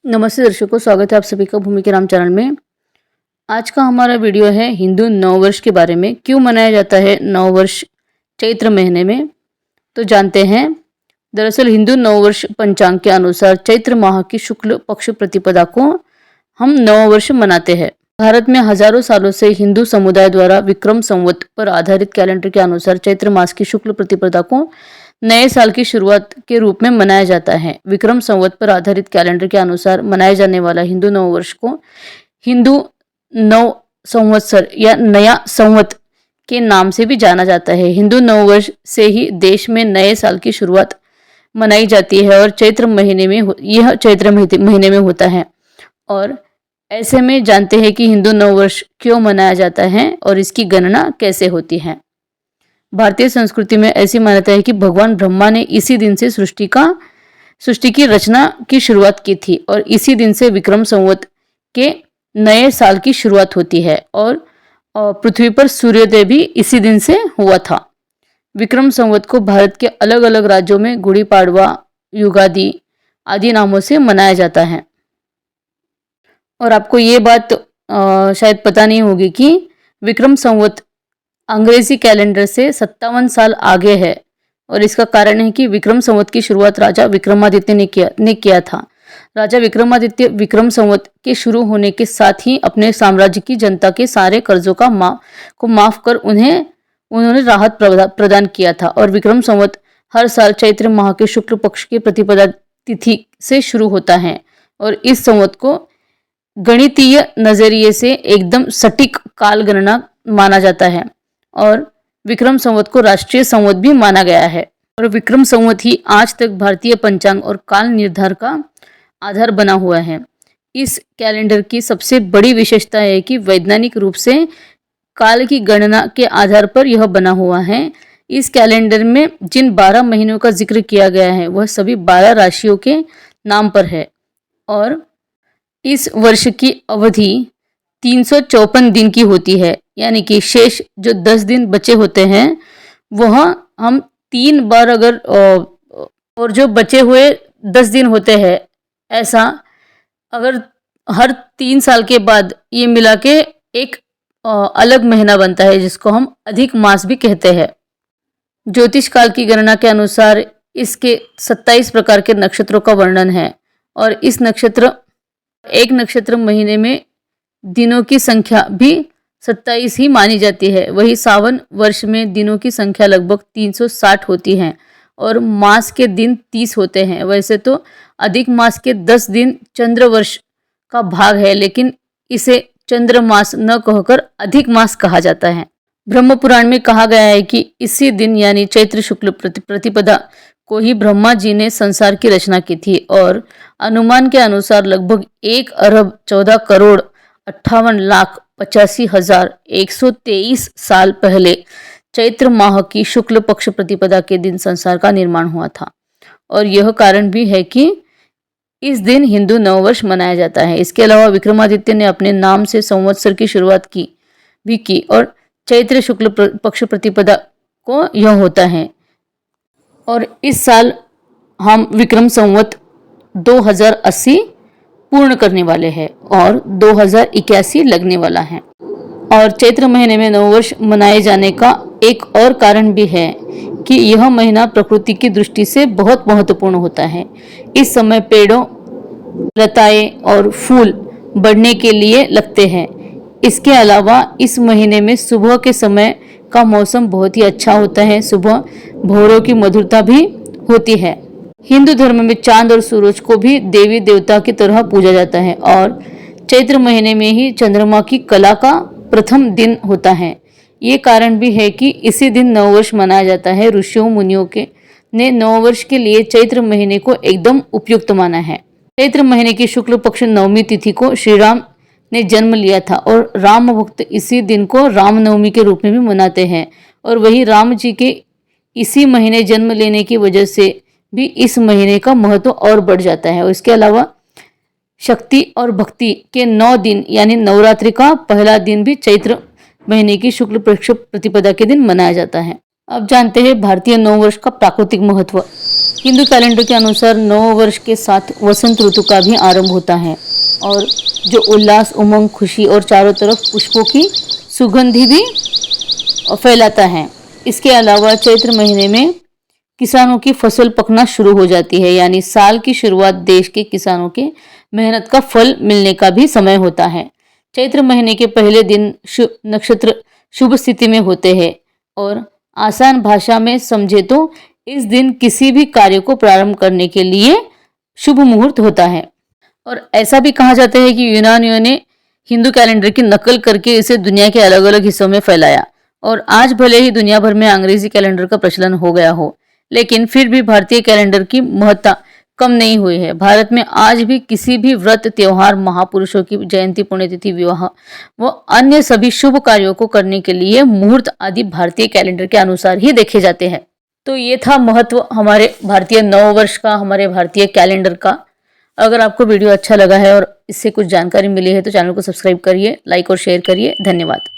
नमस्ते दर्शकों, स्वागत है आप सभी का भूमि के राम चैनल में। आज का हमारा वीडियो है हिंदू नववर्ष के बारे में। क्यों मनाया जाता है नववर्ष चैत्र महीने में, तो जानते हैं। दरअसल हिंदू नववर्ष पंचांग के अनुसार चैत्र माह की शुक्ल पक्ष प्रतिपदा को हम नववर्ष मनाते हैं। भारत में हजारों सालों से हिंदू समुदाय द्वारा विक्रम संवत पर आधारित कैलेंडर के अनुसार चैत्र मास की शुक्ल प्रतिपदा को नए साल की शुरुआत के रूप में मनाया जाता है। विक्रम संवत पर आधारित कैलेंडर के अनुसार मनाए जाने वाला हिंदू नववर्ष को हिंदू नव संवत्सर या नया संवत के नाम से भी जाना जाता है। हिंदू नववर्ष से ही देश में नए साल की शुरुआत मनाई जाती है और चैत्र महीने में यह चैत्र महीने में होता है। और ऐसे में जानते हैं कि हिंदू नववर्ष क्यों मनाया जाता है और इसकी गणना कैसे होती है। भारतीय संस्कृति में ऐसी मान्यता है कि भगवान ब्रह्मा ने इसी दिन से सृष्टि की रचना की शुरुआत की थी और इसी दिन से विक्रम संवत के नए साल की शुरुआत होती है और पृथ्वी पर सूर्योदय भी इसी दिन से हुआ था। विक्रम संवत को भारत के अलग अलग राज्यों में गुड़ी पाड़वा, युगादि आदि नामों से मनाया जाता है। और आपको ये बात शायद पता नहीं होगी कि विक्रम संवत अंग्रेजी कैलेंडर से 57 साल आगे है और इसका कारण है कि विक्रम संवत की शुरुआत राजा विक्रमादित्य ने किया था। राजा विक्रमादित्य विक्रम संवत के शुरू होने के साथ ही अपने साम्राज्य की जनता के सारे कर्जों को माफ कर उन्होंने राहत प्रदान किया था और विक्रम संवत हर साल चैत्र माह के शुक्ल पक्ष की प्रतिपदा तिथि से शुरू होता है और इस संवत को गणितीय नजरिए से एकदम सटीक काल गणना माना जाता है और विक्रम संवत को राष्ट्रीय संवत भी माना गया है। और विक्रम संवत ही आज तक भारतीय पंचांग और काल निर्धारण का आधार बना हुआ है। इस कैलेंडर की सबसे बड़ी विशेषता है कि वैज्ञानिक रूप से काल की गणना के आधार पर यह बना हुआ है। इस कैलेंडर में जिन 12 महीनों का जिक्र किया गया है वह सभी 12 राशियों के नाम पर है और इस वर्ष की अवधि 354 दिन की होती है, यानी कि शेष जो 10 दिन बचे होते हैं वह हम 3 बार अगर और जो बचे हुए 10 दिन होते हैं ऐसा अगर हर 3 साल के बाद ये मिला के एक अलग महीना बनता है जिसको हम अधिक मास भी कहते हैं। ज्योतिष काल की गणना के अनुसार इसके 27 प्रकार के नक्षत्रों का वर्णन है और इस एक नक्षत्र महीने में दिनों की संख्या भी 27 ही मानी जाती है। वही सावन वर्ष में दिनों की संख्या लगभग 360 होती है और मास के दिन 30 होते हैं। वैसे तो अधिक मास के 10 दिन चंद्र वर्ष का भाग है, लेकिन इसे चंद्र मास न कहकर अधिक मास कहा जाता है। ब्रह्म पुराण में कहा गया है कि इसी दिन यानी चैत्र शुक्ल प्रतिपदा को ही ब्रह्मा जी ने संसार की रचना की थी और अनुमान के अनुसार लगभग 1 अरब 14 करोड़ 58 लाख 85,123 साल पहले चैत्र माह की शुक्ल पक्ष प्रतिपदा के दिन संसार का निर्माण हुआ था और यह कारण भी है कि इस दिन हिंदू नववर्ष मनाया जाता है। इसके अलावा विक्रमादित्य ने अपने नाम से संवत्सर की शुरुआत की और चैत्र शुक्ल पक्ष प्रतिपदा को यह होता है और इस साल हम विक्रम संवत 2080 पूर्ण करने वाले हैं और 2081 लगने वाला है। और चैत्र महीने में नववर्ष मनाए जाने का एक और कारण भी है कि यह महीना प्रकृति की दृष्टि से बहुत महत्वपूर्ण होता है। इस समय पेड़ों, लताएं और फूल बढ़ने के लिए लगते हैं। इसके अलावा इस महीने में सुबह के समय का मौसम बहुत ही अच्छा होता है। सुबह भौरों की मधुरता भी होती है। हिंदू धर्म में चांद और सूरज को भी देवी देवता की तरह पूजा जाता है और चैत्र महीने में ही चंद्रमा की कला का प्रथम दिन होता है। ये कारण भी है कि इसी दिन नववर्ष मनाया जाता है। ऋषियों मुनियों ने नववर्ष के लिए चैत्र महीने को एकदम उपयुक्त माना है। चैत्र महीने की शुक्ल पक्ष नवमी तिथि को श्री राम ने जन्म लिया था और राम भक्त इसी दिन को रामनवमी के रूप में भी मनाते हैं और वही राम जी के इसी महीने जन्म लेने की वजह से भी इस महीने का महत्व और बढ़ जाता है। और इसके अलावा शक्ति और भक्ति के 9 दिन यानी नवरात्रि का पहला दिन भी चैत्र महीने की शुक्ल पक्ष प्रतिपदा के दिन मनाया जाता है। अब जानते हैं भारतीय नववर्ष का प्राकृतिक महत्व। हिंदू कैलेंडर के अनुसार नववर्ष के साथ वसंत ऋतु का भी आरंभ होता है और जो उल्लास, उमंग, खुशी और चारों तरफ पुष्पों की सुगंधी भी फैलाता है। इसके अलावा चैत्र महीने में किसानों की फसल पकना शुरू हो जाती है, यानी साल की शुरुआत देश के किसानों के मेहनत का फल मिलने का भी समय होता है। चैत्र महीने के पहले दिन नक्षत्र शुभ स्थिति में होते हैं और आसान भाषा में समझे तो इस दिन किसी भी कार्य को प्रारंभ करने के लिए शुभ मुहूर्त होता है। और ऐसा भी कहा जाता है कि यूनानियों ने हिंदू कैलेंडर की नकल करके इसे दुनिया के अलग अलग हिस्सों में फैलाया और आज भले ही दुनिया भर में अंग्रेजी कैलेंडर का प्रचलन हो गया हो, लेकिन फिर भी भारतीय कैलेंडर की महत्ता कम नहीं हुई है। भारत में आज भी किसी भी व्रत, त्योहार, महापुरुषों की जयंती, पुण्यतिथि, विवाह व अन्य सभी शुभ कार्यों को करने के लिए मुहूर्त आदि भारतीय कैलेंडर के अनुसार ही देखे जाते हैं। तो ये था महत्व हमारे भारतीय नववर्ष का, हमारे भारतीय कैलेंडर का। अगर आपको वीडियो अच्छा लगा है और इससे कुछ जानकारी मिली है तो चैनल को सब्सक्राइब करिए, लाइक और शेयर करिए। धन्यवाद।